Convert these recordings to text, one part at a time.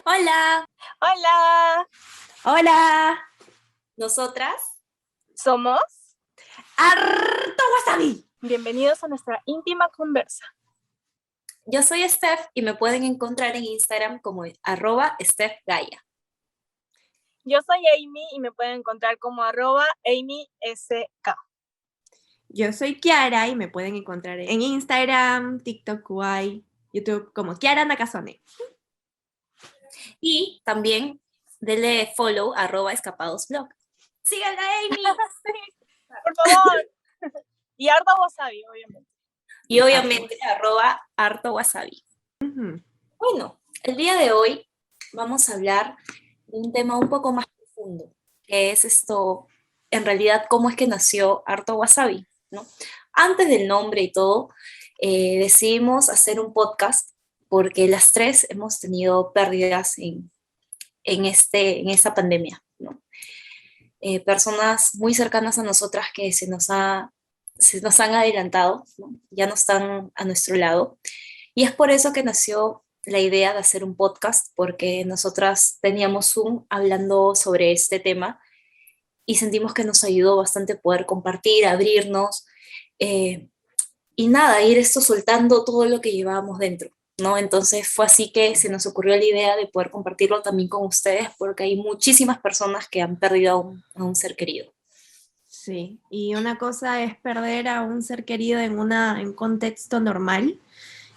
Hola, Hola, Hola, nosotras. somos. harto wasabi. Bienvenidos a nuestra íntima conversa. Yo soy Steph y me pueden encontrar en Instagram como @StephGaya. Yo soy Amy y me pueden encontrar como @AmySK. Yo soy Kiara y me pueden encontrar en Instagram, TikTok, Kuwait, YouTube como Kiara Nakazone. Y también denle follow @escapadosblog. Síganla, Amy. Sí, por favor. Y harta wasabi, obviamente. Y obviamente @hartowasabi. Uh-huh. Bueno, el día de hoy vamos a hablar de un tema un poco más profundo, que es esto, en realidad, cómo es que nació Harto Wasabi, ¿no? Antes del nombre y todo, decidimos hacer un podcast porque las tres hemos tenido pérdidas en esta pandemia, ¿no? Personas muy cercanas a nosotras que se nos han adelantado, ¿no? Ya no están a nuestro lado. Y es por eso que nació la idea de hacer un podcast, porque nosotras teníamos Zoom hablando sobre este tema y sentimos que nos ayudó bastante poder compartir, abrirnos y nada, ir esto soltando todo lo que llevábamos dentro, ¿no? Entonces fue así que se nos ocurrió la idea de poder compartirlo también con ustedes, porque hay muchísimas personas que han perdido a un ser querido. Sí, y una cosa es perder a un ser querido en un contexto normal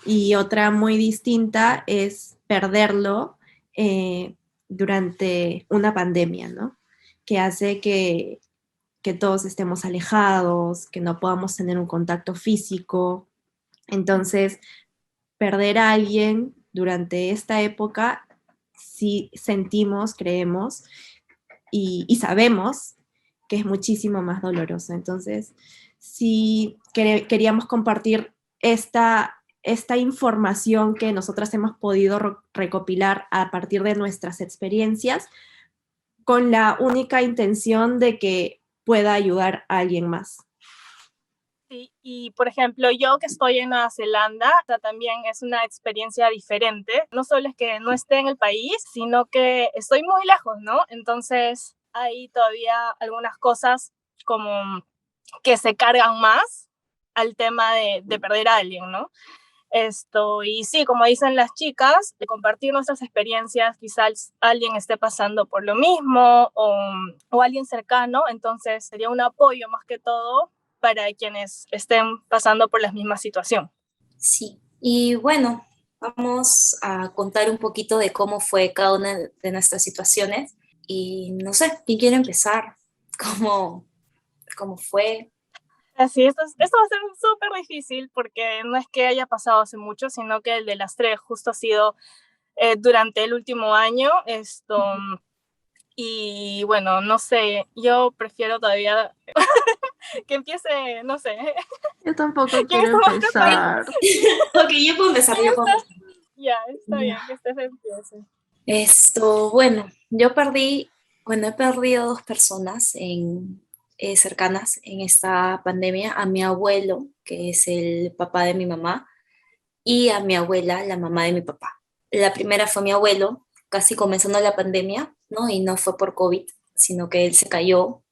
y otra muy distinta es perderlo durante una pandemia, ¿no? Que hace que todos estemos alejados, que no podamos tener un contacto físico. Entonces, perder a alguien durante esta época, sí sentimos, creemos y sabemos que es muchísimo más doloroso. Entonces, sí queríamos compartir esta información que nosotras hemos podido recopilar a partir de nuestras experiencias con la única intención de que pueda ayudar a alguien más. Sí, y por ejemplo, yo que estoy en Nueva Zelanda, también es una experiencia diferente. No solo es que no esté en el país, sino que estoy muy lejos, ¿no? Entonces, hay todavía algunas cosas como que se cargan más al tema de perder a alguien, ¿no? Y sí, como dicen las chicas, de compartir nuestras experiencias, quizás alguien esté pasando por lo mismo o alguien cercano, entonces sería un apoyo más que todo para quienes estén pasando por la misma situación. Sí, y bueno, vamos a contar un poquito de cómo fue cada una de nuestras situaciones y no sé, ¿quién quiere empezar? ¿Cómo, cómo fue? Así, esto va a ser súper difícil porque no es que haya pasado hace mucho, sino que el de las tres justo ha sido durante el último año. Y bueno, no sé, yo prefiero todavía que empiece, no sé. Yo tampoco ¿Quién quiero está más preparado? empezar. Ok, yo puedo empezar, yo puedo empezar. Ya, está bien, Ya. que estés empiece. Bueno, he perdido dos personas cercanas en esta pandemia, a mi abuelo, que es el papá de mi mamá, y a mi abuela, la mamá de mi papá. La primera fue mi abuelo, casi comenzando la pandemia, ¿no? Y no fue por COVID, sino que él se cayó,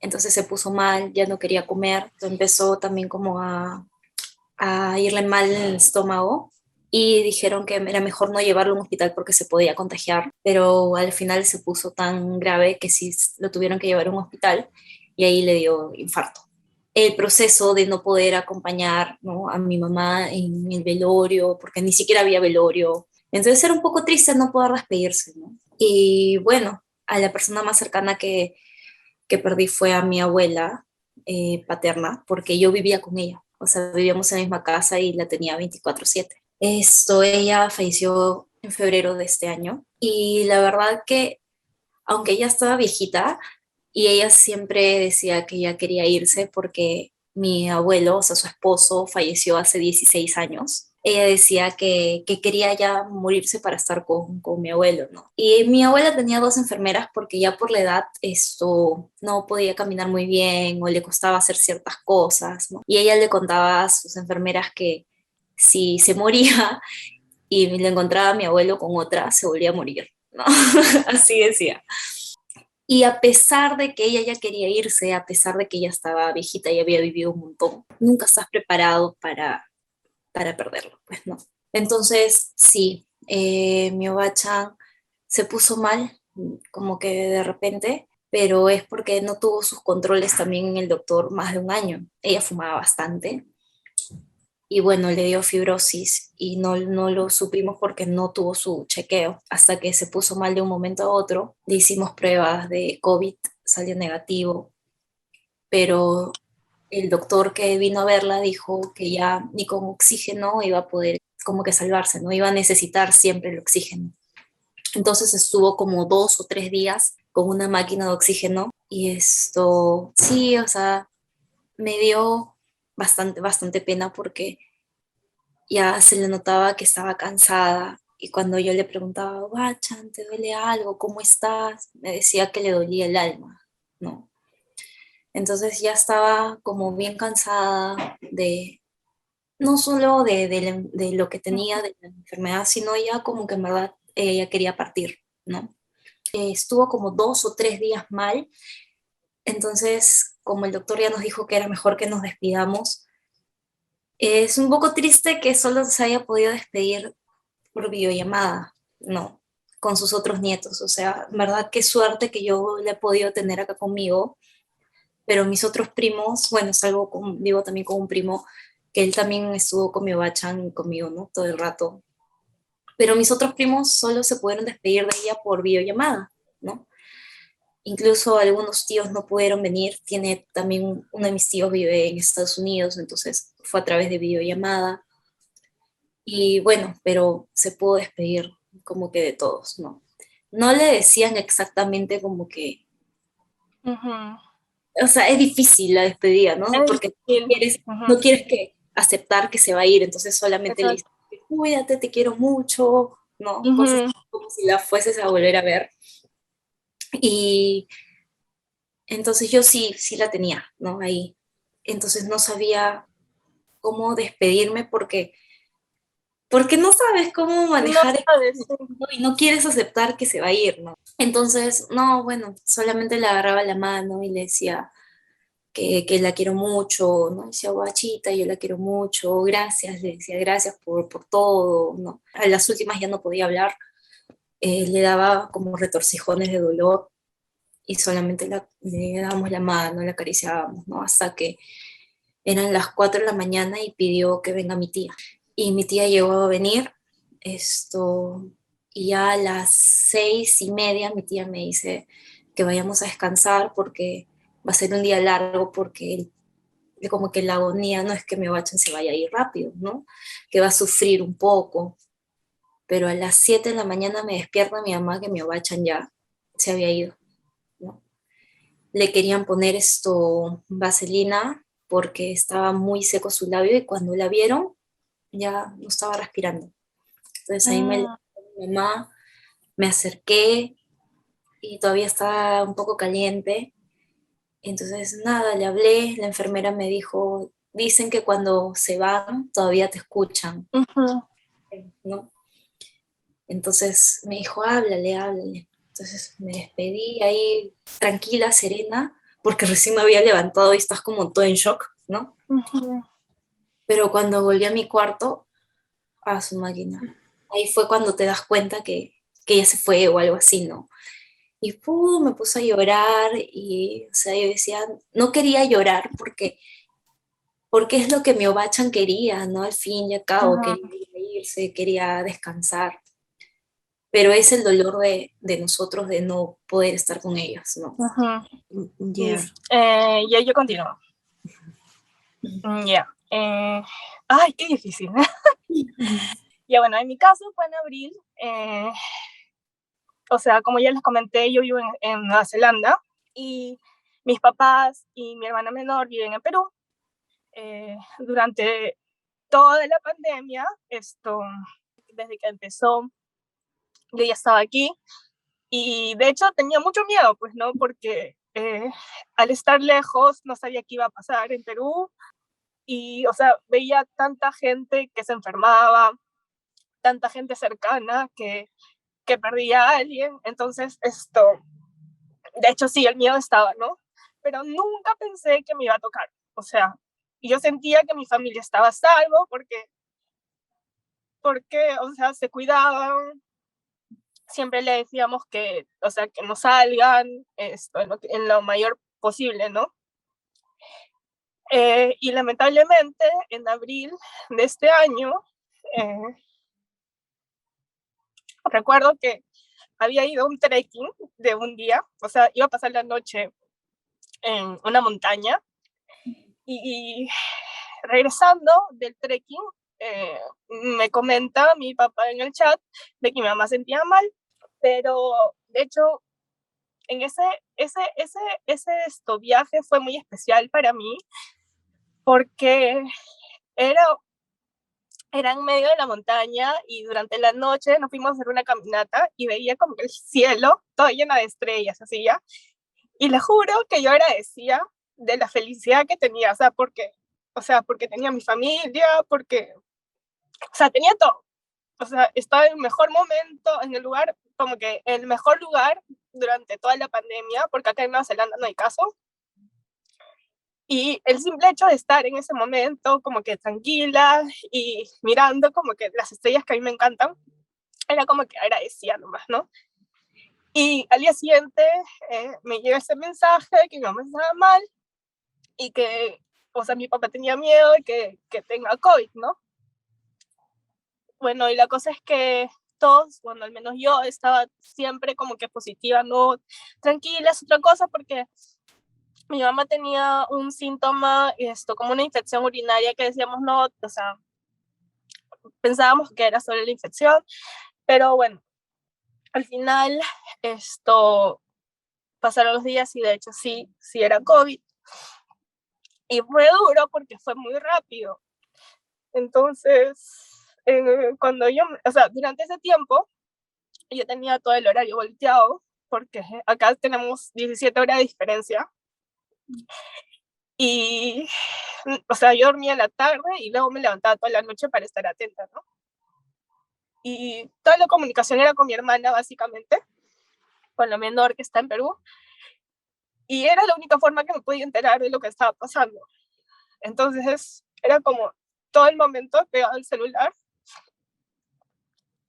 entonces se puso mal, ya no quería comer, empezó también como a irle mal en el estómago y dijeron que era mejor no llevarlo a un hospital porque se podía contagiar, pero al final se puso tan grave que sí lo tuvieron que llevar a un hospital y ahí le dio infarto. El proceso de no poder acompañar, ¿no?, a mi mamá en el velorio, porque ni siquiera había velorio. Entonces era un poco triste no poder despedirse, ¿no? Y bueno, a la persona más cercana que perdí fue a mi abuela paterna, porque yo vivía con ella. O sea, vivíamos en la misma casa y la tenía 24/7. Ella falleció en febrero de este año y la verdad que, aunque ella estaba viejita, y ella siempre decía que ella quería irse porque mi abuelo, o sea, su esposo, falleció hace 16 años. Ella decía que quería ya morirse para estar con mi abuelo, ¿no? Y mi abuela tenía dos enfermeras porque ya por la edad no podía caminar muy bien o le costaba hacer ciertas cosas, ¿no? Y ella le contaba a sus enfermeras que si se moría, y le encontraba a mi abuelo con otra, se volvía a morir, ¿no? Así decía. Y a pesar de que ella ya quería irse, a pesar de que ella estaba viejita y había vivido un montón, nunca estás preparado para perderlo, pues no. Entonces, sí, mi Oba-chan se puso mal, como que de repente, pero es porque no tuvo sus controles también en el doctor más de un año. Ella fumaba bastante y bueno, le dio fibrosis y no lo supimos porque no tuvo su chequeo. Hasta que se puso mal de un momento a otro, le hicimos pruebas de COVID, salió negativo, pero el doctor que vino a verla dijo que ya ni con oxígeno iba a poder como que salvarse, no iba a necesitar siempre el oxígeno. Entonces estuvo como 2 o 3 días con una máquina de oxígeno y esto, sí, o sea, me dio bastante pena porque ya se le notaba que estaba cansada y cuando yo le preguntaba, Bachan, ¿te duele algo? ¿Cómo estás? Me decía que le dolía el alma, ¿no? Entonces ya estaba como bien cansada de, no solo de lo que tenía de la enfermedad, sino ya como que en verdad ella quería partir, ¿no? Estuvo como 2 o 3 días mal, entonces como el doctor ya nos dijo que era mejor que nos despidamos, es un poco triste que solo se haya podido despedir por videollamada, ¿no? Con sus otros nietos, o sea, en verdad qué suerte que yo le he podido tener acá conmigo, pero mis otros primos, bueno, vivo también con un primo que él también estuvo con mi Bachan y conmigo, ¿no? Todo el rato. Pero mis otros primos solo se pudieron despedir de ella por videollamada, ¿no? Incluso algunos tíos no pudieron venir. Tiene también uno de mis tíos vive en Estados Unidos, entonces fue a través de videollamada. Y bueno, pero se pudo despedir como que de todos, ¿no? No le decían exactamente como que, Ujú. o sea, es difícil la despedida, ¿no? Es Porque difícil. no Ujú. quieres que aceptar que se va a ir, entonces solamente le Exacto. dices, cuídate, te quiero mucho, ¿no? Cosas Ujú. como si la fueses a volver a ver. Y entonces yo sí la tenía, ¿no? Ahí. Entonces no sabía cómo despedirme porque no sabes cómo No manejar sabes. eso, ¿no? Y no quieres aceptar que se va a ir, ¿no? Entonces, no, bueno, solamente le agarraba la mano y le decía que la quiero mucho, ¿no? Decía, guachita, yo la quiero mucho, gracias, le decía, gracias por todo, ¿no? A las últimas ya no podía hablar, le daba como retorcijones de dolor y solamente le dábamos la mano, la acariciábamos, ¿no? Hasta que eran las 4 de la mañana y pidió que venga mi tía. Y mi tía llegó a venir, esto, y ya a las 6:30 mi tía me dice que vayamos a descansar porque va a ser un día largo porque como que la agonía no es que mi Bachan se vaya a ir rápido, ¿no? Que va a sufrir un poco. Pero a las 7 de la mañana me despierta mi mamá que mi Bachan ya se había ido, ¿no? Le querían poner vaselina porque estaba muy seco su labio y cuando la vieron ya no estaba respirando. Entonces ahí me Mm. levantó mi mamá, me acerqué y todavía estaba un poco caliente. Entonces nada, le hablé, la enfermera me dijo, dicen que cuando se van todavía te escuchan, Ujú. ¿no? Entonces me dijo, háblale. Entonces me despedí ahí tranquila, serena, porque recién me había levantado y estás como todo en shock, ¿no? Ujú. Pero cuando volví a mi cuarto, a su máquina, ahí fue cuando te das cuenta que ella se fue o algo así, ¿no? Y pum, me puse a llorar y, o sea, yo decía, no quería llorar porque es lo que mi Obachan quería, ¿no? Al fin y al cabo, quería Ujú. irse, quería descansar, pero es el dolor de nosotros de no poder estar con ellos, ¿no? Ujú. Ya. Ya yo continúo. Ya. Ay, qué difícil. Ya bueno, en mi caso fue en abril. O sea, como ya les comenté, yo vivo en Nueva Zelanda y mis papás y mi hermana menor viven en Perú. Durante toda la pandemia, desde que empezó, yo ya estaba aquí y de hecho tenía mucho miedo, pues, ¿no? Porque al estar lejos no sabía qué iba a pasar en Perú y, o sea, veía tanta gente que se enfermaba, tanta gente cercana que perdía a alguien. Entonces, de hecho sí, el miedo estaba, ¿no? Pero nunca pensé que me iba a tocar. O sea, yo sentía que mi familia estaba a salvo porque, o sea, se cuidaban, siempre le decíamos que, o sea, que no salgan en lo mayor posible, ¿no? Y lamentablemente, en abril de este año, recuerdo que había ido a un trekking de un día, o sea, iba a pasar la noche en una montaña y regresando del trekking, me comenta mi papá en el chat de que mi mamá sentía mal, pero de hecho en ese viaje fue muy especial para mí porque era, era en medio de la montaña y durante la noche nos fuimos a hacer una caminata y veía como que el cielo todo lleno de estrellas, así ya. Y le juro que yo agradecía de la felicidad que tenía, o sea, porque tenía mi familia, porque, o sea, tenía todo. O sea, estaba en el mejor momento, en el lugar, como que el mejor lugar durante toda la pandemia, porque acá en Nueva Zelanda no hay caso. Y el simple hecho de estar en ese momento como que tranquila y mirando como que las estrellas que a mí me encantan, era como que agradecía nomás, ¿no? Y al día siguiente me llega ese mensaje de que mi mamá estaba mal y que, o sea, mi papá tenía miedo de que tenga COVID, ¿no? Bueno, y la cosa es que todos, bueno, al menos yo estaba siempre como que positiva, no, tranquila, es otra cosa, porque mi mamá tenía un síntoma, como una infección urinaria que decíamos no, o sea, pensábamos que era solo la infección, pero bueno, al final pasaron los días y de hecho sí era COVID. Y fue duro porque fue muy rápido. Entonces, cuando o sea, durante ese tiempo, yo tenía todo el horario volteado, porque acá tenemos 17 horas de diferencia. Y, o sea, yo dormía en la tarde y luego me levantaba toda la noche para estar atenta, ¿no? Y toda la comunicación era con mi hermana, básicamente, con la menor que está en Perú. Y era la única forma que me podía enterar de lo que estaba pasando. Entonces, era como todo el momento pegado al celular.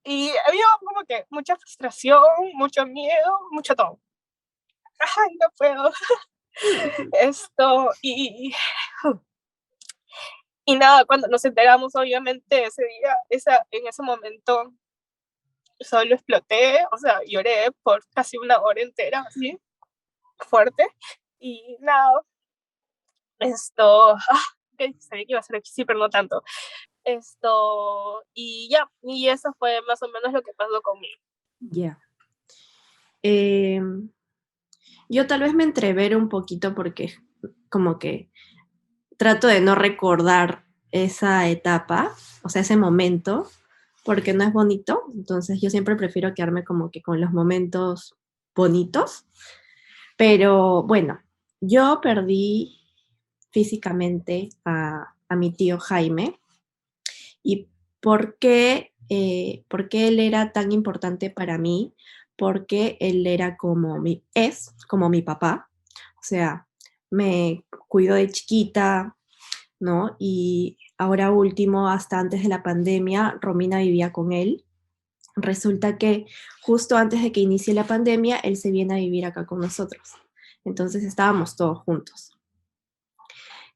Y había como que mucha frustración, mucho miedo, mucho todo. Ay, no puedo. Y nada, cuando nos enteramos, obviamente, ese día, en ese momento, solo exploté, o sea, lloré por casi una hora entera, así, fuerte. Y nada, que sabía que iba a ser difícil, pero no tanto. Y ya, y eso fue más o menos lo que pasó conmigo. Ya. Yo tal vez me entrevero un poquito porque como que trato de no recordar esa etapa, o sea, ese momento, porque no es bonito. Entonces yo siempre prefiero quedarme como que con los momentos bonitos. Pero bueno, yo perdí físicamente a mi tío Jaime. ¿Y por qué él era tan importante para mí? Porque él era como mi papá. O sea, me cuidó de chiquita, ¿no? Y ahora último, hasta antes de la pandemia, Romina vivía con él. Resulta que justo antes de que inicie la pandemia, él se viene a vivir acá con nosotros. Entonces estábamos todos juntos.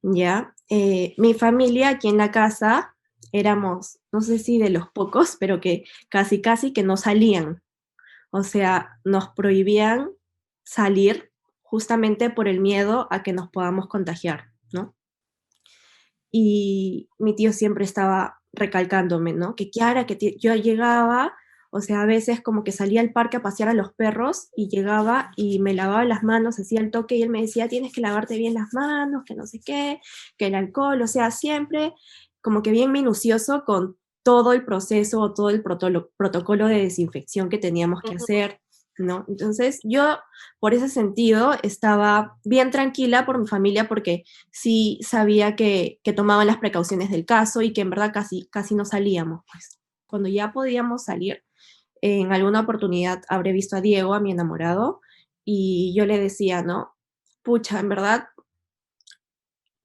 ¿Ya? Mi familia aquí en la casa éramos, no sé si de los pocos, pero que casi que no salían. O sea, nos prohibían salir justamente por el miedo a que nos podamos contagiar, ¿no? Y mi tío siempre estaba recalcándome, ¿no? Que Kiara, yo llegaba, o sea, a veces como que salía al parque a pasear a los perros y llegaba y me lavaba las manos, hacía el toque y él me decía, tienes que lavarte bien las manos, que no sé qué, que el alcohol, o sea, siempre como que bien minucioso con todo el proceso o todo el protocolo de desinfección que teníamos que hacer, ¿no? Entonces yo, por ese sentido, estaba bien tranquila por mi familia porque sí sabía que tomaban las precauciones del caso y que en verdad casi no salíamos, pues. cuando ya podíamos salir, en alguna oportunidad habré visto a Diego, a mi enamorado, y yo le decía, ¿no? Pucha, en verdad,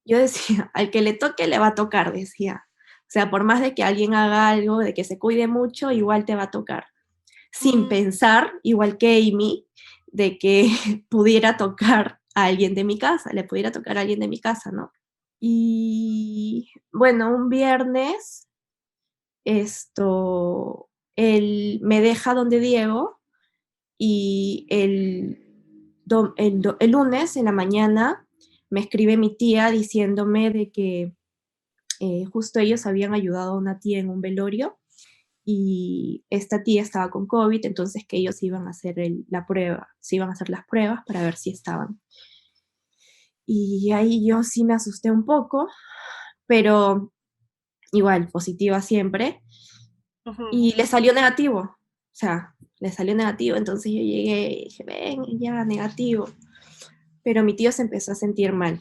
yo decía, al que le toque le va a tocar, decía. O sea, por más de que alguien haga algo, de que se cuide mucho, igual te va a tocar. Sin pensar, igual que Amy, de que pudiera tocar a alguien de mi casa, le pudiera tocar a alguien de mi casa, ¿no? Y bueno, un viernes, él me deja donde Diego y el lunes en la mañana me escribe mi tía diciéndome de que justo ellos habían ayudado a una tía en un velorio y esta tía estaba con COVID, entonces que ellos iban a hacer la prueba, se iban a hacer las pruebas para ver si estaban. Y ahí yo sí me asusté un poco, pero igual, positiva siempre. Y le salió negativo, o sea, le salió negativo, entonces yo llegué y dije, ven, ya, negativo. Pero mi tío se empezó a sentir mal,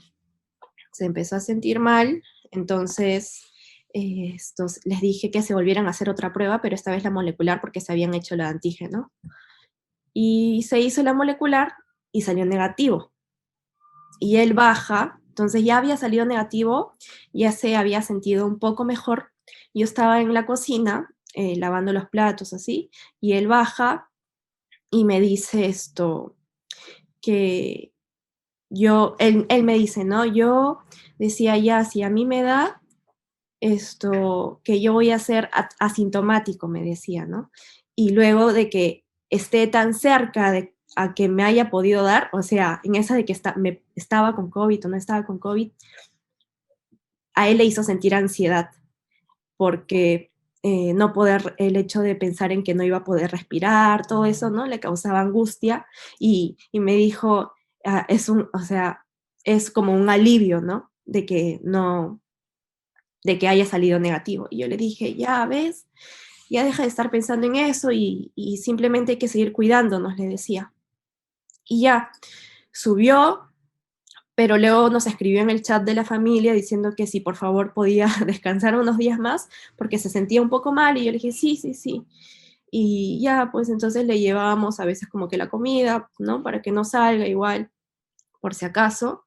se empezó a sentir mal, entonces les dije que se volvieran a hacer otra prueba, pero esta vez la molecular porque se habían hecho la antígeno. Y se hizo la molecular y salió negativo. Y él baja, entonces ya había salido negativo, ya se había sentido un poco mejor. Yo estaba en la cocina lavando los platos así, y él baja y me dice que él me dice, ¿no? Yo decía ya, si a mí me da que yo voy a ser asintomático, me decía, ¿no? Y luego de que esté tan cerca de a que me haya podido dar, o sea, en esa de que estaba con COVID o no estaba con COVID, a él le hizo sentir ansiedad, porque no poder, el hecho de pensar en que no iba a poder respirar, todo eso, ¿no? Le causaba angustia y me dijo, o sea, es como un alivio, ¿no? De que no, de que haya salido negativo. Y yo le dije, ya ves, ya deja de estar pensando en eso y simplemente hay que seguir cuidándonos, le decía. Y ya, subió, pero luego nos escribió en el chat de la familia diciendo que si por favor podía descansar unos días más porque se sentía un poco mal y yo le dije, sí, sí, sí. Y ya, pues entonces le llevábamos a veces como que la comida, ¿no? Para que no salga igual, por si acaso.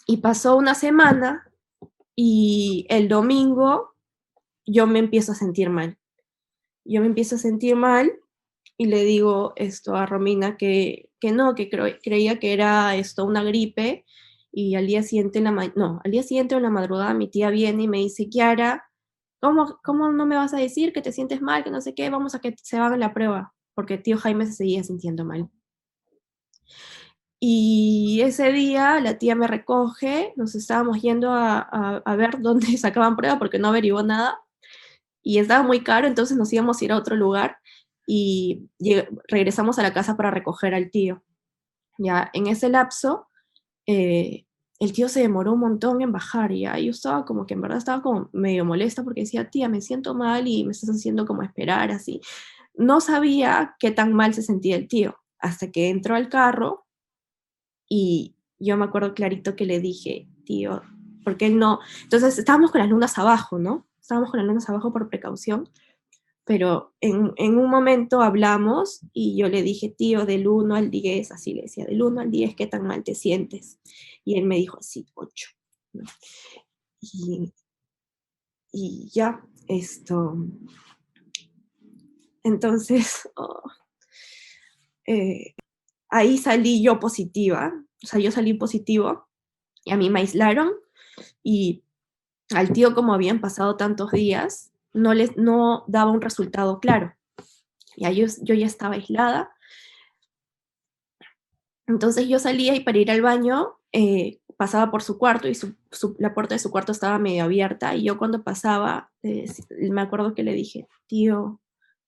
Y pasó una semana y el domingo yo me empiezo a sentir mal. Yo me empiezo a sentir mal y le digo esto a Romina que no, que creía que era una gripe y al día siguiente, al día siguiente o en la madrugada mi tía viene y me dice, Kiara, ¿cómo no me vas a decir que te sientes mal, que no sé qué? Vamos a que se haga la prueba, porque tío Jaime se seguía sintiendo mal. Y ese día la tía me recoge, nos estábamos yendo a ver dónde sacaban prueba porque no averiguó nada y estaba muy caro, entonces nos íbamos a ir a otro lugar y regresamos a la casa para recoger al tío. Ya en ese lapso, el tío se demoró un montón en bajar y yo estaba como que en verdad estaba como medio molesta porque decía, tía, me siento mal y me estás haciendo como esperar así. No sabía qué tan mal se sentía el tío hasta que entró al carro y yo me acuerdo clarito que le dije, tío, porque él no, entonces estábamos con las lunas abajo, ¿no? Estábamos con las lunas abajo por precaución, pero en un momento hablamos y yo le dije, tío, del 1 al 10, así le decía, del 1 al 10, ¿qué tan mal te sientes? Y él me dijo así, 8. ¿No? Y, y ya, entonces, ahí salí yo positiva, o sea, yo salí positivo y a mí me aislaron y al tío, como habían pasado tantos días, no daba un resultado claro. Ya yo ya estaba aislada. Entonces yo salía y para ir al baño pasaba por su cuarto y la puerta de su cuarto estaba medio abierta y yo cuando pasaba me acuerdo que le dije, tío,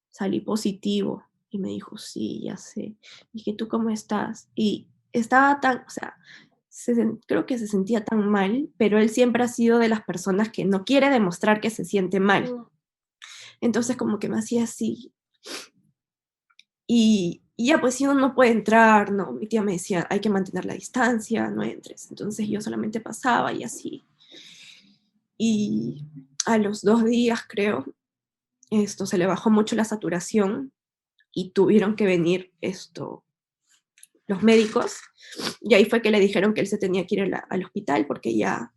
salí positivo. Y me dijo, sí, ya sé. Dije, ¿tú cómo estás? Y estaba tan, o sea, creo que se sentía tan mal, pero él siempre ha sido de las personas que no quiere demostrar que se siente mal. Entonces como que me hacía así. Y ya, pues si uno no puede entrar, no, mi tía me decía, hay que mantener la distancia, no entres. Entonces yo solamente pasaba y así. Y a los 2 días, creo, se le bajó mucho la saturación y tuvieron que venir los médicos, y ahí fue que le dijeron que él se tenía que ir al hospital porque ya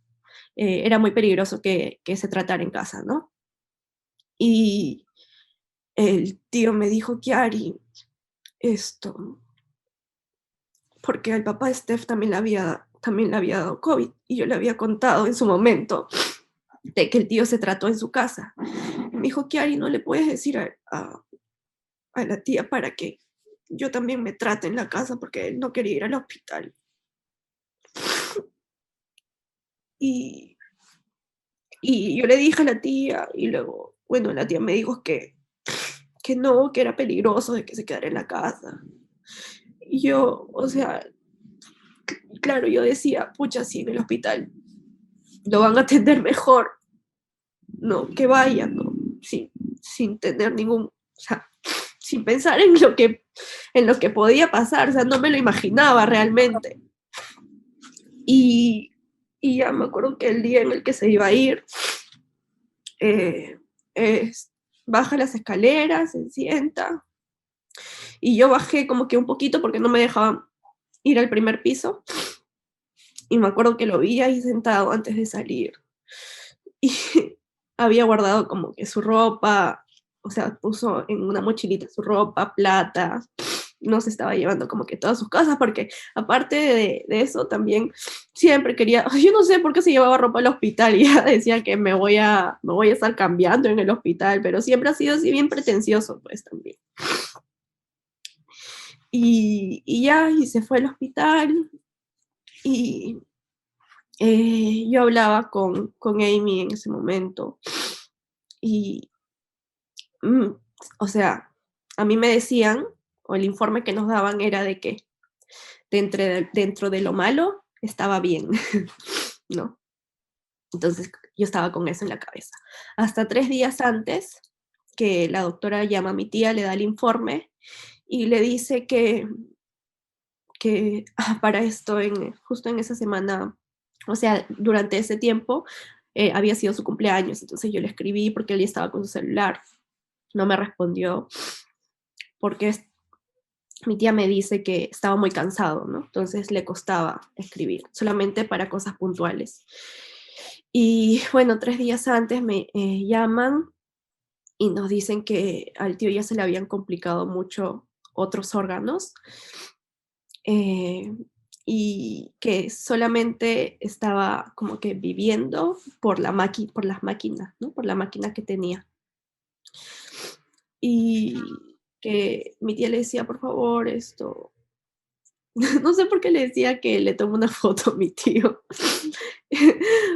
era muy peligroso que se tratara en casa, ¿no? Y el tío me dijo, Kiari, porque al papá de Steph también le había dado COVID, y yo le había contado en su momento de que el tío se trató en su casa. Y me dijo, Kiari, ¿no le puedes decir a la tía para que yo también me trate en la casa? Porque él no quería ir al hospital. Y, y yo le dije a la tía, y luego, bueno, la tía me dijo que no, que era peligroso de que se quedara en la casa. Y yo, o sea, claro, yo decía, pucha, si en el hospital lo van a atender mejor, no, que vayan, ¿no? Sin tener ningún, o sea, sin pensar en lo que podía pasar, o sea, no me lo imaginaba realmente. Y ya me acuerdo que el día en el que se iba a ir, baja las escaleras, se sienta, y yo bajé como que un poquito porque no me dejaban ir al primer piso, y me acuerdo que lo vi ahí sentado antes de salir, y había guardado como que su ropa, o sea, puso en una mochilita su ropa, plata, no se estaba llevando como que todas sus cosas, porque aparte de eso también siempre quería, yo no sé por qué se llevaba ropa al hospital, y ya decía que me voy a estar cambiando en el hospital, pero siempre ha sido así bien pretencioso, pues también. Y ya, y se fue al hospital, y yo hablaba con Amy en ese momento, y, o sea, a mí me decían, o el informe que nos daban era de que dentro de lo malo estaba bien, ¿no? Entonces yo estaba con eso en la cabeza. Hasta 3 días antes que la doctora llama a mi tía, le da el informe y le dice que para esto, justo en esa semana, o sea, durante ese tiempo, había sido su cumpleaños, entonces yo le escribí porque él ya estaba con su celular, no me respondió, porque mi tía me dice que estaba muy cansado, ¿no? Entonces le costaba escribir, solamente para cosas puntuales. Y bueno, 3 días antes me llaman y nos dicen que al tío ya se le habían complicado mucho otros órganos, y que solamente estaba como que viviendo por las máquinas, ¿no? Por la máquina que tenía. Y que mi tía le decía, por favor, no sé por qué le decía que le tomo una foto a mi tío.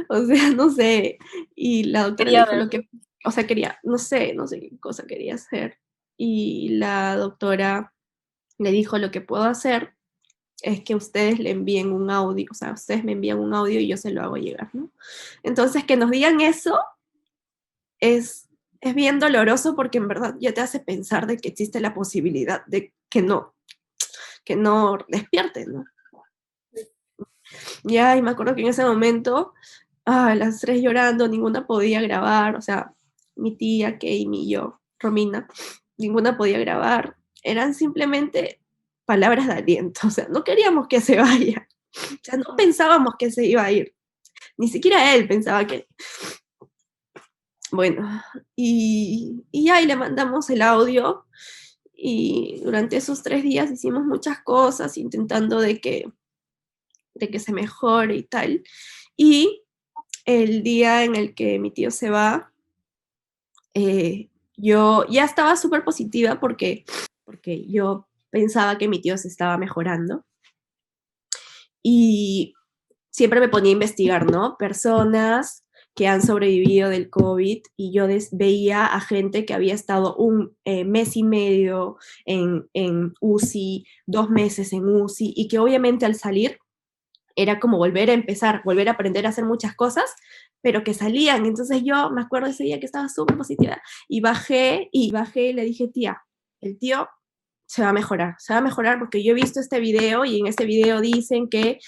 O sea, no sé. Y la doctora le dijo lo que, o sea, quería, no sé qué cosa quería hacer. Y la doctora le dijo, lo que puedo hacer es que ustedes le envíen un audio, o sea, ustedes me envían un audio y yo se lo hago llegar, ¿no? Entonces, que nos digan eso es bien doloroso, porque en verdad ya te hace pensar de que existe la posibilidad de que no despierten, ¿no? Ya, y me acuerdo que en ese momento, las tres llorando, ninguna podía grabar, o sea, mi tía, Kay y yo, Romina, ninguna podía grabar, eran simplemente palabras de aliento, o sea, no queríamos que se vaya, o sea, no pensábamos que se iba a ir, ni siquiera él pensaba que... Bueno, y ya, y le mandamos el audio, y durante esos 3 días hicimos muchas cosas intentando de que se mejore y tal. Y el día en el que mi tío se va, yo ya estaba súper positiva porque yo pensaba que mi tío se estaba mejorando. Y siempre me ponía a investigar, ¿no? Personas que han sobrevivido del COVID, y yo veía a gente que había estado un mes y medio en UCI, 2 meses en UCI, y que obviamente al salir era como volver a empezar, volver a aprender a hacer muchas cosas, pero que salían. Entonces yo me acuerdo ese día que estaba súper positiva, y bajé y le dije, tía, el tío se va a mejorar porque yo he visto este video, y en este video dicen que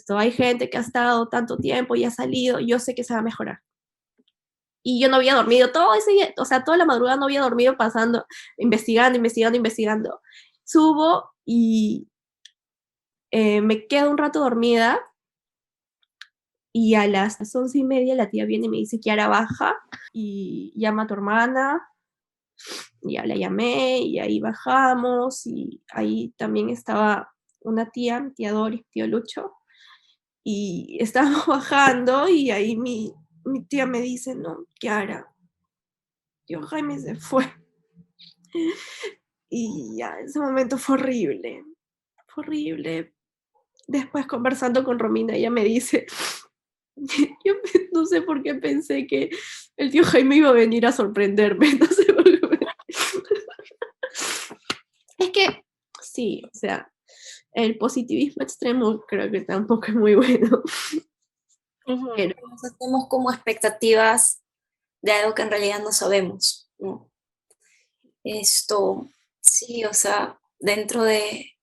hay gente que ha estado tanto tiempo y ha salido, yo sé que se va a mejorar. y yo no había dormido todo ese día, o sea, toda la madrugada no había dormido investigando. Subo y me quedo un rato dormida y a las 11:30 la tía viene y me dice, Kiara, baja y llama a tu hermana. Y ya la llamé y ahí bajamos y ahí también estaba una tía, mi tía Doris, tío Lucho, y estábamos bajando y ahí mi tía me dice, no, Kiara, tío Jaime se fue. Y ya, ese momento fue horrible. Después conversando con Romina, ella me dice, yo no sé por qué pensé que el tío Jaime iba a venir a sorprenderme, no sé por qué. Es que, sí, o sea, el positivismo extremo creo que tampoco es muy bueno. Pero, Nos hacemos como expectativas de algo que en realidad no sabemos, ¿no? Esto, sí, o sea, dentro de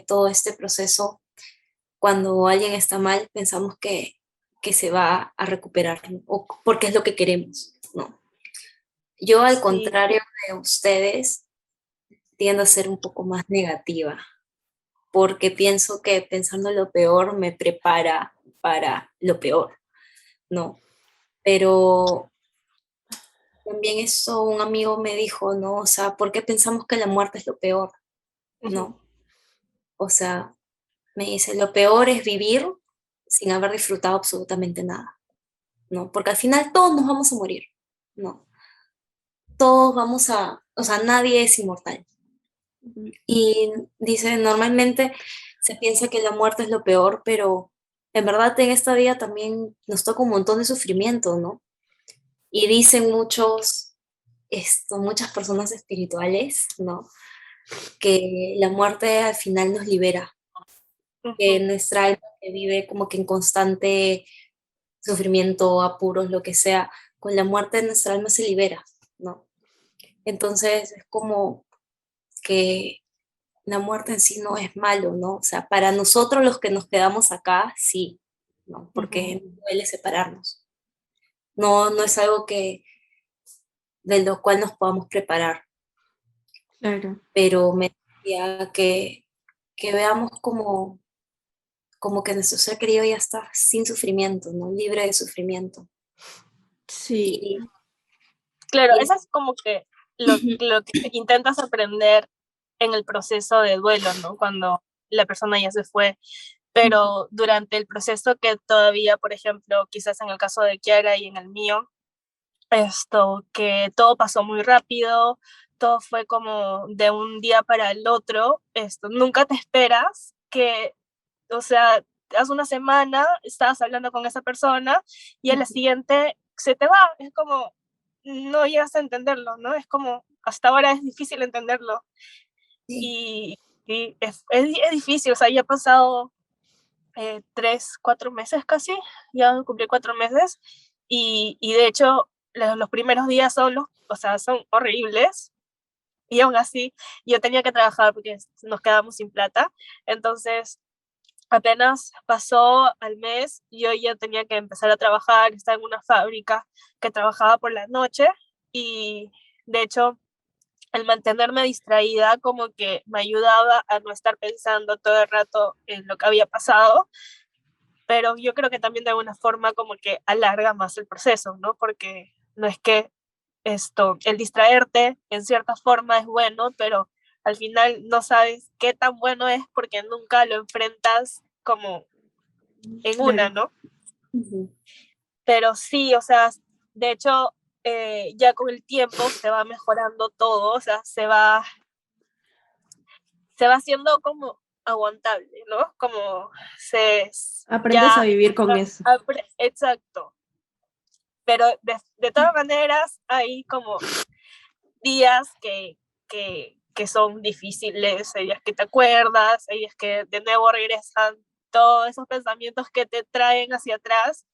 todo este proceso, cuando alguien está mal, pensamos que se va a recuperar, ¿no? O porque es lo que queremos, ¿no? Yo, al Sí, contrario de ustedes, tiendo a ser un poco más negativa, porque pienso que pensando lo peor me prepara para lo peor, ¿no? Pero también eso un amigo me dijo, ¿no? O sea, ¿por qué pensamos que la muerte es lo peor? ujú, ¿No? O sea, me dice, lo peor es vivir sin haber disfrutado absolutamente nada, ¿no? Porque al final todos nos vamos a morir, ¿no? Todos vamos a, o sea, nadie es inmortal. Y dice, normalmente se piensa que la muerte es lo peor, pero en verdad en esta vida también nos toca un montón de sufrimiento, ¿no? Y dicen muchas personas espirituales, ¿no? Que la muerte al final nos libera, que ujú, nuestra alma que vive como que en constante sufrimiento, apuros, lo que sea, con la muerte nuestra alma se libera, ¿no? Entonces es como que la muerte en sí no es malo, ¿no? O sea, para nosotros los que nos quedamos acá, sí, ¿no? ujú. Porque nos duele separarnos. No, no es algo de lo cual nos podamos preparar, claro, pero me gustaría que veamos como que nuestro ser querido ya está sin sufrimiento, ¿no? Libre de sufrimiento. sí, Y, Claro, y eso es como que lo que intentas aprender en el proceso de duelo, ¿no? Cuando la persona ya se fue, pero durante el proceso que todavía, por ejemplo, quizás en el caso de Kiara y en el mío, que todo pasó muy rápido, todo fue como de un día para el otro, nunca te esperas que, o sea, hace una semana estabas hablando con esa persona y a la siguiente se te va, es como, no llegas a entenderlo, ¿no? Es como, hasta ahora es difícil entenderlo sí, y, es difícil, o sea, ya ha pasado 3, 4 meses casi, ya cumplí 4 meses y de hecho los primeros días o sea, son horribles y aún así yo tenía que trabajar porque nos quedamos sin plata, entonces apenas pasó al mes, yo ya tenía que empezar a trabajar, estaba en una fábrica que trabajaba por la noche y de hecho el mantenerme distraída como que me ayudaba a no estar pensando todo el rato en lo que había pasado, pero yo creo que también de alguna forma como que alarga más el proceso, ¿no? Porque no es que el distraerte en cierta forma es bueno, pero al final no sabes qué tan bueno es porque nunca lo enfrentas como en una, claro. ¿no? ujú, Pero sí, o sea, de hecho, ya con el tiempo se va mejorando todo, o sea, se va haciendo como aguantable, ¿no? Como se Aprendes a ya, vivir con eso. exacto. Pero de todas maneras hay como días que son difíciles, hay días que te acuerdas, hay días que de nuevo regresan todos esos pensamientos que te traen hacia atrás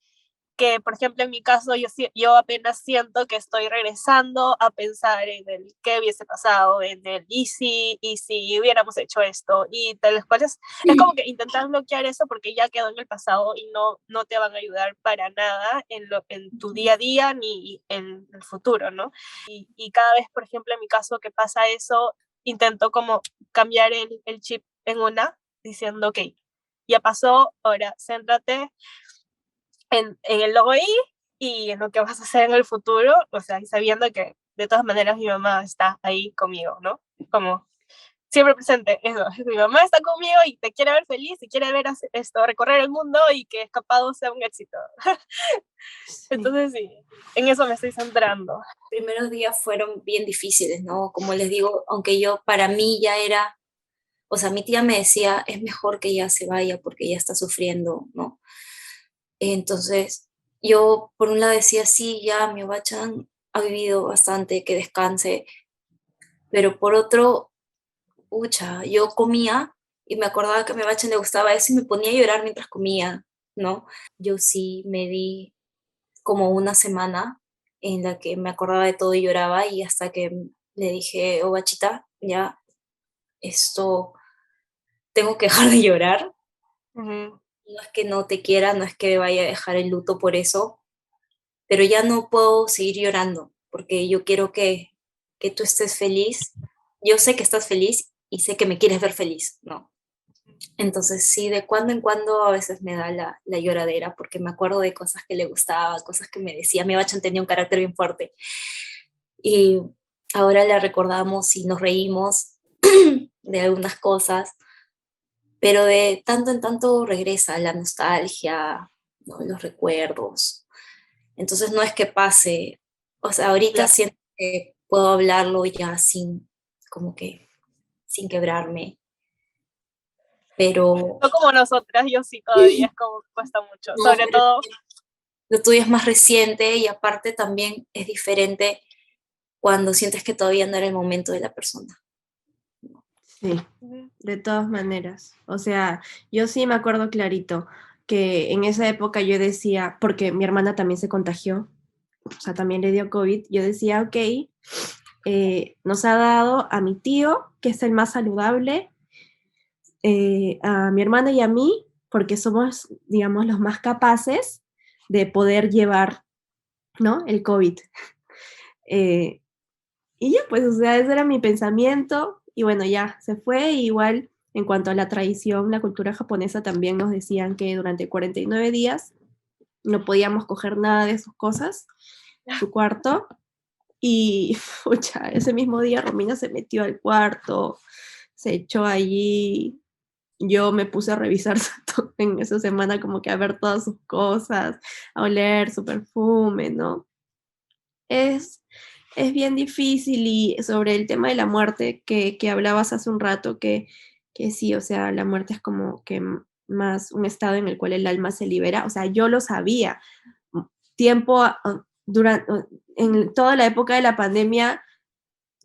que, por ejemplo, en mi caso, yo apenas siento que estoy regresando a pensar en el qué hubiese pasado, en el y si hubiéramos hecho esto, y tales cosas. Es como que intentar bloquear eso porque ya quedó en el pasado y no te van a ayudar para nada en tu día a día ni en el futuro, ¿no? Y cada vez, por ejemplo, en mi caso que pasa eso, intento como cambiar el chip en una, diciendo, ok, ya pasó, ahora céntrate en el hoy y en lo que vas a hacer en el futuro, o sea, y sabiendo que de todas maneras mi mamá está ahí conmigo, ¿no? Como siempre presente, eso, mi mamá está conmigo y te quiere ver feliz y quiere ver esto, recorrer el mundo y que Escapado sea un éxito. Sí. Entonces sí, en eso me estoy centrando. Los primeros días fueron bien difíciles, ¿no? Como les digo, aunque yo para mí ya era, o sea, mi tía me decía, es mejor que ella se vaya porque ella está sufriendo, ¿no? Entonces, yo por un lado decía, sí, ya mi Obachan ha vivido bastante, que descanse, pero por otro, pucha, yo comía y me acordaba que a mi Obachan le gustaba eso y me ponía a llorar mientras comía, ¿no? Yo sí me di como una semana en la que me acordaba de todo y lloraba y hasta que le dije, Obachita, ya, esto, tengo que dejar de llorar. Uh-huh. No es que no te quiera, no es que vaya a dejar el luto por eso, pero ya no puedo seguir llorando, porque yo quiero que tú estés feliz. Yo sé que estás feliz y sé que me quieres ver feliz, ¿no? Entonces sí, de cuando en cuando a veces me da la lloradera, porque me acuerdo de cosas que le gustaba, cosas que me decía. Mi Bachan tenía un carácter bien fuerte. Y ahora la recordamos y nos reímos de algunas cosas, pero de tanto en tanto regresa la nostalgia, ¿no? Los recuerdos. Entonces no es que pase, o sea, ahorita Claro. siento que puedo hablarlo ya sin, como que, sin quebrarme, pero No como nosotras, yo sí todavía es como cuesta mucho, no, sobre pero todo. lo tuyo es más reciente y aparte también es diferente cuando sientes que todavía no era el momento de la persona. Sí, de todas maneras. O sea, yo sí me acuerdo clarito que en esa época yo decía, porque mi hermana también se contagió, o sea, también le dio COVID, yo decía, ok, nos ha dado a mi tío, que es el más saludable, a mi hermana y a mí, porque somos, digamos, los más capaces de poder llevar, ¿no? El COVID. Eh, y ya, pues, o sea, ese era mi pensamiento y bueno, ya se fue. Igual, en cuanto a la tradición, la cultura japonesa también nos decían que durante 49 días no podíamos coger nada de sus cosas, su cuarto. Y, pucha, ese mismo día Romina se metió al cuarto, se echó allí. Yo me puse a revisar en esa semana como que a ver todas sus cosas, a oler su perfume, ¿no? Es, es bien difícil y sobre el tema de la muerte que hablabas hace un rato, que sí, o sea, la muerte es como que más un estado en el cual el alma se libera, o sea, yo lo sabía. Tiempo, durante, en toda la época de la pandemia,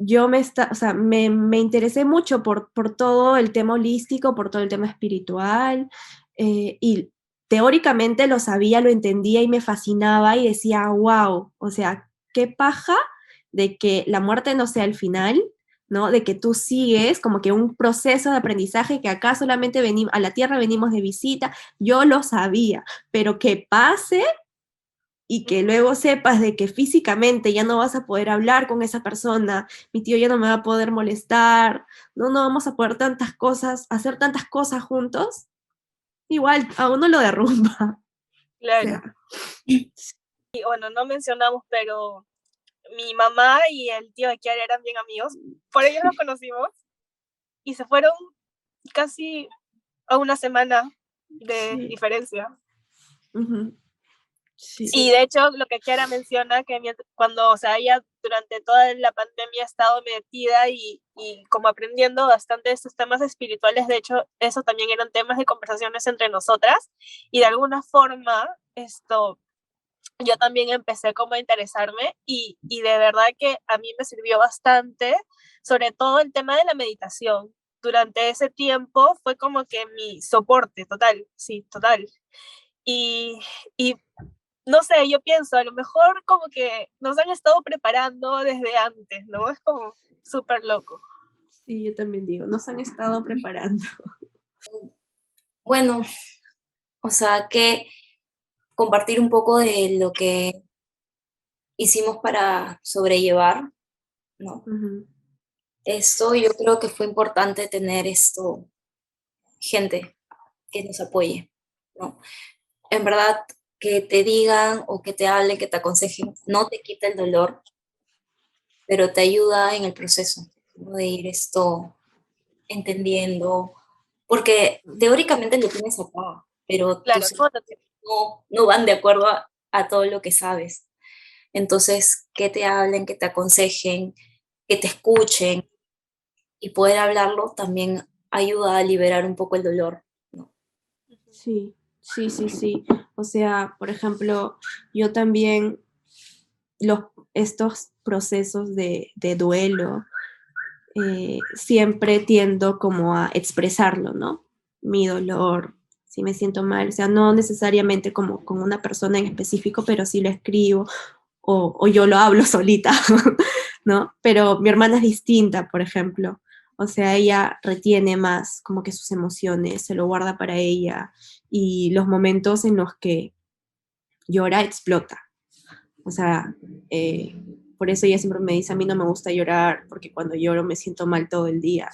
o sea, me interesé mucho por todo el tema holístico, por todo el tema espiritual, y teóricamente lo sabía, lo entendía y me fascinaba y decía, wow, o sea, qué paja de que la muerte no sea el final, ¿no? De que tú sigues como que un proceso de aprendizaje que acá solamente venimos, a la Tierra venimos de visita, yo lo sabía, pero que pase y que luego sepas de que físicamente ya no vas a poder hablar con esa persona, mi tío ya no me va a poder molestar, no vamos a poder tantas cosas, hacer tantas cosas juntos, igual a uno lo derrumba. O Claro. sea, Y bueno, no mencionamos, pero mi mamá y el tío de Kiara eran bien amigos, por ellos nos conocimos y se fueron casi a una semana de sí. diferencia. Uh-huh. Sí. Y de hecho, lo que Kiara menciona, que cuando, o sea, ella durante toda la pandemia ha estado metida y como aprendiendo bastante de estos temas espirituales, de hecho, eso también eran temas de conversaciones entre nosotras, y de alguna forma, yo también empecé como a interesarme y de verdad que a mí me sirvió bastante, sobre todo el tema de la meditación. Durante ese tiempo fue como que mi soporte total, sí, total. Y, y no sé, yo pienso, a lo mejor como que nos han estado preparando desde antes, ¿no? Es como súper loco. Sí, yo también digo, nos han estado preparando. Bueno, o sea, que compartir un poco de lo que hicimos para sobrellevar, ¿no? Ujú. Esto yo creo que fue importante tener gente que nos apoye, ¿no? En verdad, que te digan o que te hablen, que te aconsejen, no te quita el dolor, pero te ayuda en el proceso, ¿no? De ir entendiendo, porque teóricamente lo tienes acá, pero Claro, tus no van de acuerdo a todo lo que sabes. Entonces, que te hablen, que te aconsejen, que te escuchen y poder hablarlo también ayuda a liberar un poco el dolor, ¿no? Sí, sí, sí, sí. O sea, por ejemplo, yo también estos procesos de duelo siempre tiendo como a expresarlo, ¿no? Mi dolor, si me siento mal, o sea, no necesariamente como con una persona en específico, pero sí lo escribo o yo lo hablo solita, ¿no? Pero mi hermana es distinta, por ejemplo. O sea, ella retiene más como que sus emociones, se lo guarda para ella y los momentos en los que llora explota. O sea, por eso ella siempre me dice, a mí no me gusta llorar porque cuando lloro me siento mal todo el día.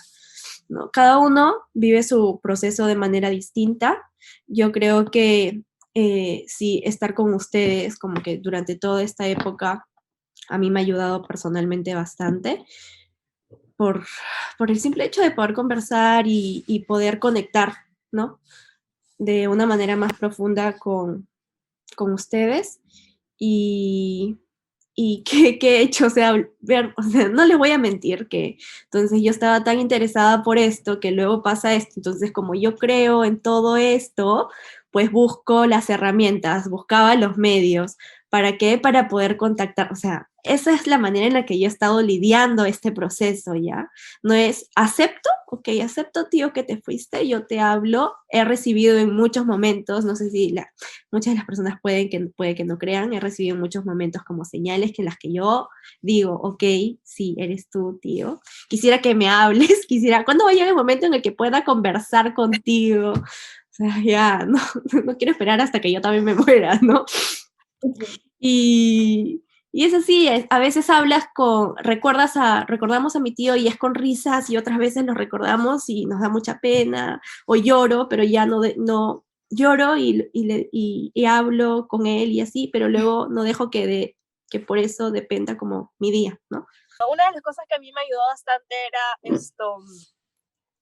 ¿No? Cada uno vive su proceso de manera distinta. Yo creo que sí, estar con ustedes como que durante toda esta época a mí me ha ayudado personalmente bastante por, por el simple hecho de poder conversar y poder conectar, ¿no? De una manera más profunda con ustedes. Y, y qué he hecho, o sea, o sea, no les voy a mentir que entonces yo estaba tan interesada por esto que luego pasa esto, entonces como yo creo en todo esto, pues busco las herramientas, buscaba los medios, ¿para qué? Para poder contactar, o sea, esa es la manera en la que yo he estado lidiando este proceso, ¿ya? No es, acepto, ok, acepto, tío, que te fuiste, yo te hablo, he recibido en muchos momentos, no sé si muchas de las personas puede que no crean, he recibido en muchos momentos como señales que en las que yo digo, ok, sí, eres tú, tío. Quisiera que me hables, quisiera, ¿cuándo va a llegar el momento en el que pueda conversar contigo? O sea, ya, no, no quiero esperar hasta que yo también me muera, ¿no? Y, y es así, a veces recordamos a mi tío y es con risas y otras veces lo recordamos y nos da mucha pena o lloro, pero ya no lloro y hablo con él y así, pero luego no dejo que por eso dependa como mi día, ¿no? Una de las cosas que a mí me ayudó bastante era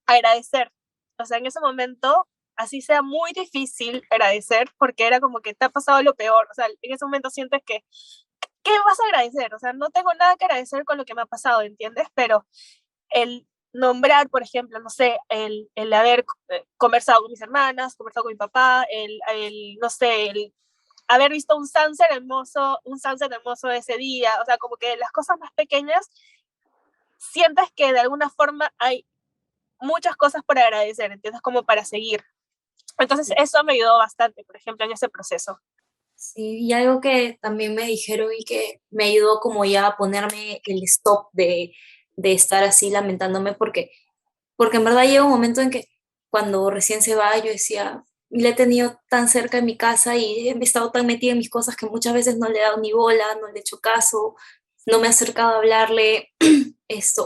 agradecer. O sea, en ese momento, así sea muy difícil agradecer, porque era como que te ha pasado lo peor. O sea, en ese momento sientes que, ¿qué vas a agradecer? O sea, no tengo nada que agradecer con lo que me ha pasado, ¿entiendes? Pero el nombrar, por ejemplo, no sé, el haber conversado con mis hermanas, conversado con mi papá, no sé, el haber visto un sunset hermoso ese día, o sea, como que las cosas más pequeñas, sientes que de alguna forma hay muchas cosas por agradecer, ¿entiendes? Como para seguir. Entonces eso me ayudó bastante, por ejemplo, en ese proceso. Sí, y algo que también me dijeron y que me ayudó como ya a ponerme el stop de estar así lamentándome porque en verdad llega un momento en que cuando recién se va yo decía, le he tenido tan cerca de mi casa y he estado tan metida en mis cosas que muchas veces no le he dado ni bola, no le he hecho caso, no me he acercado a hablarle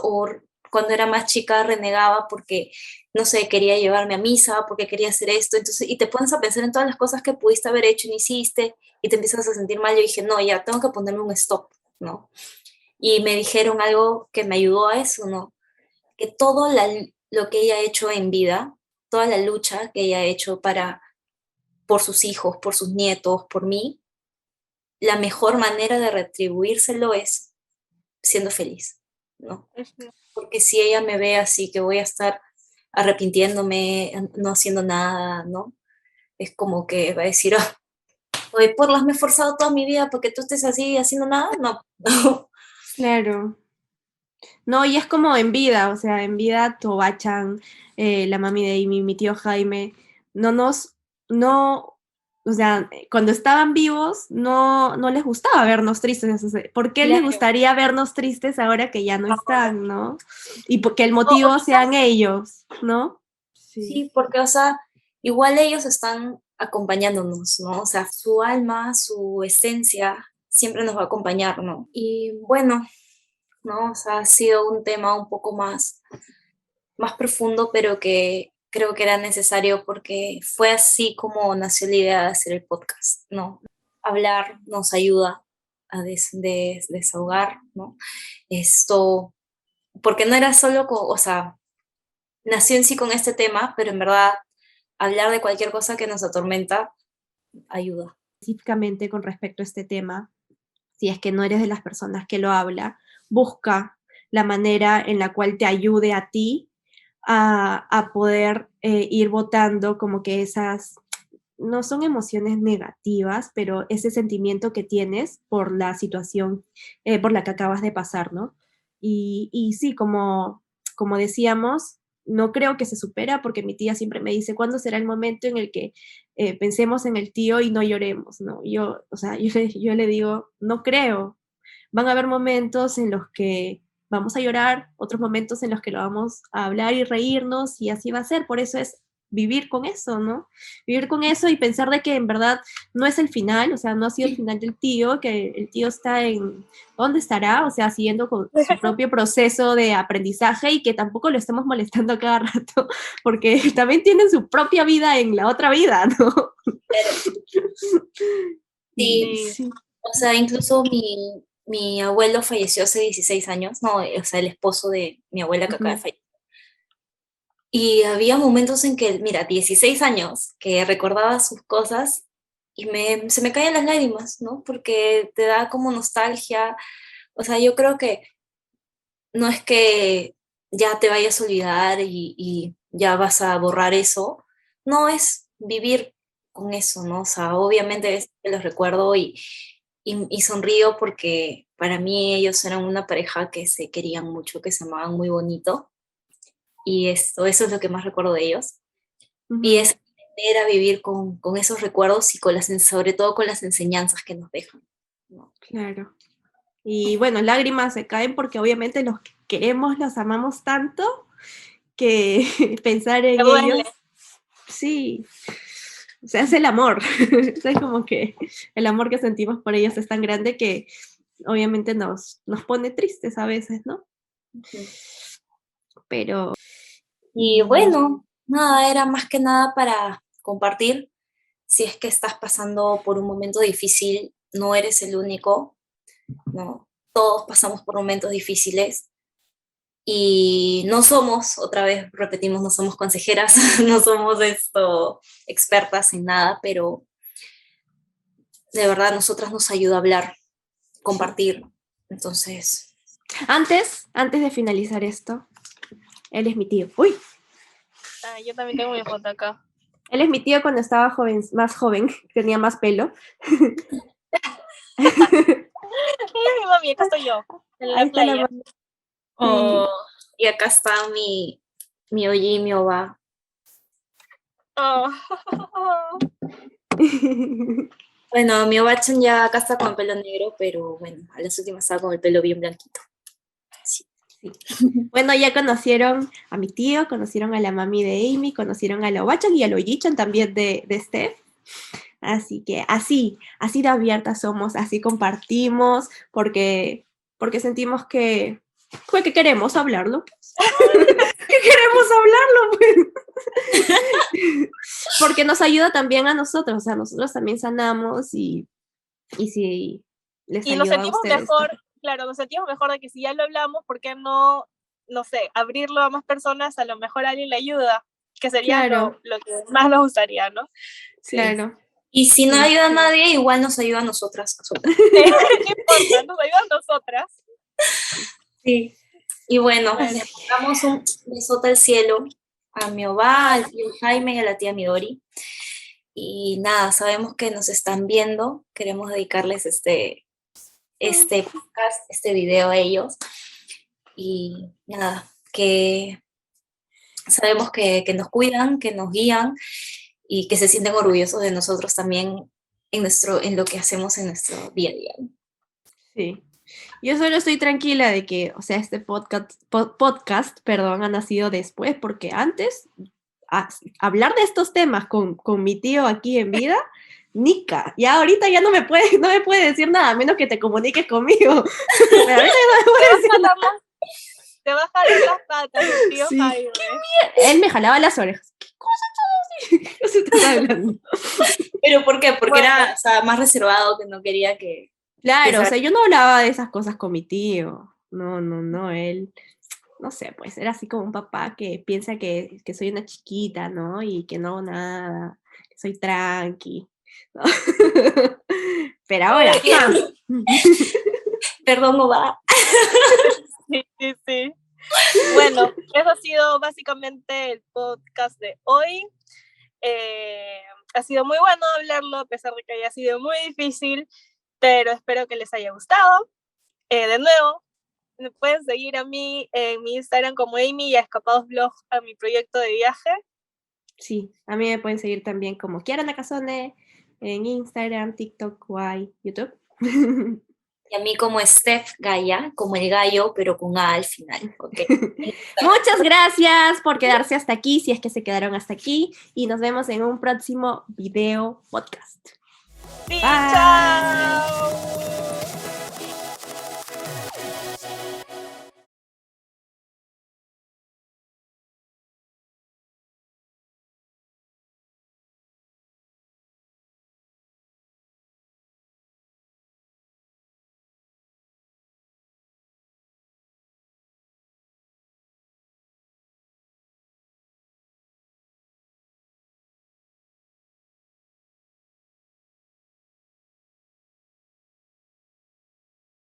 o cuando era más chica renegaba porque, no sé, quería llevarme a misa, porque quería hacer esto, entonces, y te pones a pensar en todas las cosas que pudiste haber hecho y no hiciste, y te empiezas a sentir mal, yo dije, no, ya, tengo que ponerme un stop, ¿no? Y me dijeron algo que me ayudó a eso, ¿no? Que lo que ella ha hecho en vida, toda la lucha que ella ha hecho por sus hijos, por sus nietos, por mí, la mejor manera de retribuírselo es siendo feliz, ¿no? Porque si ella me ve así, que voy a estar arrepintiéndome, no haciendo nada, ¿no? Es como que va a decir, oh, oye, Porlas, me he esforzado toda mi vida porque tú estés así haciendo nada, no. Claro. No, y es como en vida, o sea, en vida Tobachan, la mami de Amy, mi tío Jaime, no nos, no, o sea, cuando estaban vivos no les gustaba vernos tristes. O sea, ¿por qué les Claro. gustaría vernos tristes ahora que ya no están, no? Y porque el O motivo sean quizás ellos, ¿no? Sí. sí, porque, o sea, igual ellos están acompañándonos, ¿no? O sea, su alma, su esencia siempre nos va a acompañar, ¿no? Y bueno, ¿no? O sea, ha sido un tema un poco más profundo, pero que creo que era necesario porque fue así como nació la idea de hacer el podcast, ¿no? Hablar nos ayuda a desahogar, ¿no? Esto, porque no era solo, o sea, nació en sí con este tema, pero en verdad hablar de cualquier cosa que nos atormenta ayuda. Específicamente con respecto a este tema, si es que no eres de las personas que lo habla, busca la manera en la cual te ayude a ti a poder ir votando como que esas, no son emociones negativas, pero ese sentimiento que tienes por la situación por la que acabas de pasar, ¿no? Y sí, como decíamos, no creo que se supera porque mi tía siempre me dice, ¿cuándo será el momento en el que pensemos en el tío y no lloremos, ¿no? Yo, o sea, yo le digo, no creo. Van a haber momentos en los que vamos a llorar, otros momentos en los que lo vamos a hablar y reírnos y así va a ser. Por eso es vivir con eso, ¿no? Vivir con eso y pensar de que en verdad no es el final, o sea, no ha sido el final del tío, que el tío está en, ¿dónde estará? O sea, siguiendo con su propio proceso de aprendizaje y que tampoco lo estemos molestando a cada rato, porque también tienen su propia vida en la otra vida, ¿no? Sí, Sí. Sí. o sea, incluso mi abuelo falleció hace 16 años, no, o sea, el esposo de mi abuela que acaba de Ujú. fallecer. Y había momentos en que, mira, 16 años, que recordaba sus cosas y se me caían las lágrimas, ¿no? Porque te da como nostalgia. O sea, yo creo que no es que ya te vayas a olvidar y ya vas a borrar eso. No, es vivir con eso, ¿no? O sea, obviamente es que los recuerdo y sonrío porque para mí ellos eran una pareja que se querían mucho, que se amaban muy bonito. Y eso es lo que más recuerdo de ellos. Y Ujú. es aprender a vivir con esos recuerdos y sobre todo con las enseñanzas que nos dejan, ¿no? Claro. Y bueno, lágrimas se caen porque obviamente los queremos, los amamos tanto que pensar Te en ellos, duele. sí, o sea, es el amor. Es como que el amor que sentimos por ellos es tan grande que obviamente nos pone tristes a veces, ¿no? Ujú. Pero, Y y bueno, nada, era más que nada para compartir. Si es que estás pasando por un momento difícil, no eres el único, ¿no? Todos pasamos por momentos difíciles y no somos, otra vez repetimos, no somos consejeras, no somos expertas en nada, pero de verdad a nosotras nos ayuda a hablar, sí. compartir. Entonces, Antes de finalizar esto, él es mi tío. Uy, Ah, yo también tengo mi foto acá. él es mi tío cuando estaba joven, más joven, tenía más pelo. Ay, mami, acá estoy yo, en Ahí la está la playa. mano. oh, Sí. y acá está mi oyi y mi oba. Oh. Bueno, mi Obachan ya acá está con el pelo negro, pero bueno, a las últimas estaba con el pelo bien blanquito. Sí. Sí. Bueno, ya conocieron a mi tío, conocieron a la mami de Amy, conocieron a la Obachan y a la Oyichan también de Steph. Así que así de abiertas somos, así compartimos, porque sentimos que, pues, que queremos hablarlo. Pues. Que queremos hablarlo, pues. Porque nos ayuda también a nosotros, o sea, nosotros también sanamos y si les Y nos ayuda a sentimos ustedes mejor, también. claro, nos sentimos mejor de que si ya lo hablamos, ¿por qué no, no sé, abrirlo a más personas? A lo mejor a alguien le ayuda, que sería Claro, lo que más nos gustaría, ¿no? Sí. claro, Y si no sí. ayuda a nadie, igual nos ayuda a nosotras. Sí, no importa, nos ayuda a nosotras. Sí. Y bueno, Bueno, le mandamos un besote al cielo a mi Oba, al tío Jaime y a la tía Midori. Y nada, sabemos que nos están viendo. Queremos dedicarles este podcast, este video a ellos. Y nada, que sabemos que nos cuidan, que nos guían y que se sienten orgullosos de nosotros también en lo que hacemos en nuestro día a día. Sí. Yo solo estoy tranquila de que, o sea, este podcast, perdón, ha nacido después, porque antes, hablar de estos temas con mi tío aquí en vida, Nica, ya ahorita ya no me puede decir nada, a menos que te comuniques conmigo. Pero ahorita ya no me puede decir nada. Te va a jalar las patas el tío Sí. Jaime. Él me jalaba las orejas. ¿Qué cosa estás hablando? ¿Pero por qué? Porque Bueno. era, o sea, más reservado, que no quería que... Claro, o sea, yo no hablaba de esas cosas con mi tío. No, él, no sé, pues era así como un papá que piensa que soy una chiquita, ¿no? Y que no, nada, que soy tranqui, ¿no? Pero ahora, Perdón, no va. Sí. Bueno, eso ha sido básicamente el podcast de hoy. Ha sido muy bueno hablarlo, a pesar de que haya sido muy difícil, pero espero que les haya gustado. De nuevo, me pueden seguir a mí en mi Instagram como Amy y a Escapados Blog, a mi proyecto de viaje. sí, a mí me pueden seguir también como Kiara Nakasone en Instagram, TikTok, YouTube. Y a mí como Steph Gaya, como el gallo, pero con A al final. Okay. Muchas gracias por quedarse hasta aquí, si es que se quedaron hasta aquí, y nos vemos en un próximo video podcast. Sí, Bye. chao.